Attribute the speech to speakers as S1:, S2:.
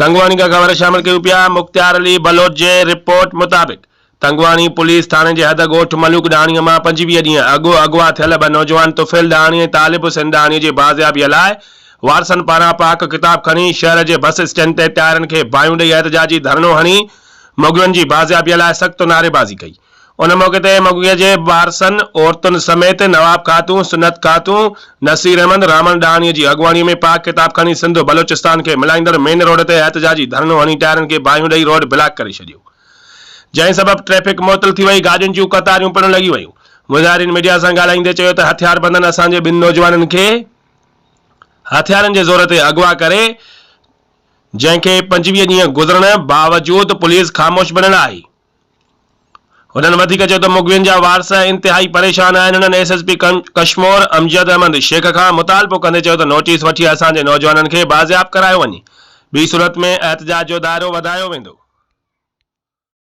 S1: तंगवानी का ख़बर शामिल कयूं पिया। मुख्तियार अली बलोच जे रिपोर्ट मुताबिक़ तंगवानी पुलिस थाणे जे हद ॻोठ मलूक डाणीअ मां 25 ॾींहं अॻु अगवा थियल ॿ नौजवान तुफ़ैल डाणी ऐं तालिब हुसैन डाणीअ जी बाज़ियाबीअ लाइ वारसनि पारां पाक किताब खणी शहर जे बस स्टैंड ते टायरनि खे बाहियूं ॾेई एहतजाजी धरनो हणी मगुअनि जी बाज़ियाबीअ लाइ सख़्त नारेबाज़ी कई। उन मौक़े ते मगुअ जे वारसनि औरतुनि समेत नवाब खातून, सुन्नत खातून, नसीर अहमद, रामन डाणीअ जी अॻुवाणीअ में पाक किताब खणी सिंध बलोचिस्तान खे मिलाईंदड़ मेन रोड ते एहतजाजी धरनो हणी टायरनि खे बाहियूं ॾेई रोड ब्लॉक करे छॾियो, जंहिं सबबि ट्रैफ़िक मुअतल थी वई। गाॾियुनि जूं कतारियूं पिणु लॻी वयूं। मुज़ाहिरीन मीडिया सां ॻाल्हाईंदे चयो त हथियारबंदनि असांजे ॿिनि नौजवाननि खे हथियारनि जे ज़ोर ते अगवा करे, जंहिंखे 25 ॾींहं गुज़रण बावजूदि पुलिस ख़ामोश बनल आहे। हुननि वधीक चयो त मुगवियुनि जा वारस इंतिहाई परेशान आहिनि। हुननि एसएसपी कश्मीर अमजद अहमद शेख खां मुतालबो कंदे चयो त नोटिस वठी असांजे नौजवाननि खे बाज़ियाब करायो वञे, ॿी सूरत में एहतजाज जो दायरो वधायो वेंदो।